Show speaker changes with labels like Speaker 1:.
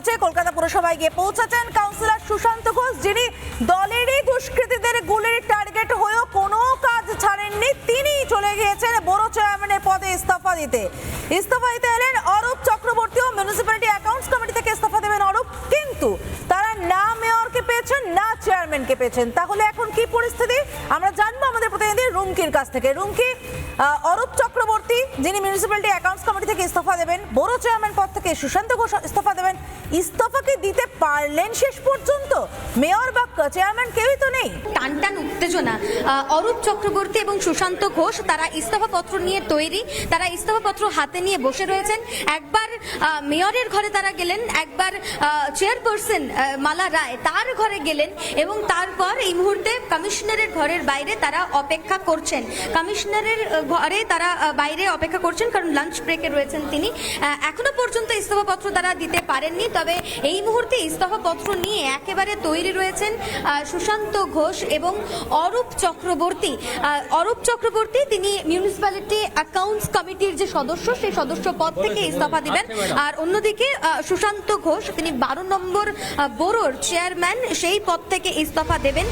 Speaker 1: চলছে। কলকাতা পুরসভায় গিয়ে পৌঁছেছেন কাউন্সিলর সুশান্ত ঘোষ, যিনি দলেরই দুষ্কৃতীদের গুলির টার্গেট হয়েও কোনো কাজ ছাড়েননি। তিনি চলে গিয়েছেন বড় চেয়ারম্যানের পদে ইস্তফা দিতে এলেন অরূপ চক্রবর্তী। ও মিউনিসিপ্যালিটি অ্যাকাউন্টস কমিটি থেকে ইস্তফা দেবেন অরূপ, কিন্তু তারা না মেয়রকে পেয়েছেন না চেয়ারম্যানকে পেয়েছেন। তাহলে এখন কি পরিস্থিতি আমরা জানবো আমাদের প্রতিনিধি রুমকির কাছ থেকে। রুমকি, অরূপ চক্রবর্তী যিনি মিউনিসিপ্যালিটি অ্যাকাউন্টস কমিটি থেকে ইস্তফা দেবেন, বড় চেয়ারম্যান পদ থেকে সুশান্ত ঘোষ ইস্তফা দেবেন, ইস্তফা কি দিতে পারলেন শেষ পর্যন্ত? মেয়র বা চেয়ারম্যান কেউই তো নেই।
Speaker 2: টানটান উত্তেজনা। অরূপ চক্রবর্তী এবং সুশান্ত ঘোষ তারা ইস্তফাপত্র নিয়ে তৈরি, তারা ইস্তফাপত্র হাতে নিয়ে বসে রয়েছেন। একবার মেয়রের ঘরে তারা গেলেন, একবার চেয়ারপারসন মালা রায় তার ঘরে গেলেন, এবং তারপর এই মুহূর্তে কমিশনারের ঘরের বাইরে তারা অপেক্ষা করছেন। কমিশনারের ঘরে তারা বাইরে অপেক্ষা করছেন, কারণ লাঞ্চ ব্রেকে রয়েছেন তিনি। এখনো পর্যন্ত ইস্তফাপত্র তারা দিতে পারেননি, তবে এই মুহূর্তে ইস্তফাপত্র নিয়ে একেবারে তৈরি রয়েছেন সুশান্ত ঘোষ এবং অরূপ চক্রবর্তী। অরূপ চক্রবর্তী তিনি মিউনিসিপ্যালিটি অ্যাকাউন্টস কমিটির যে সদস্য, সেই সদস্য পদ থেকে ইস্তফা দিবেন। আর অন্যদিকে সুশান্ত ঘোষ তিনি 12 নম্বর বোরোর চেয়ারম্যান, সেই পদ থেকে ইস্তফা দেবেন।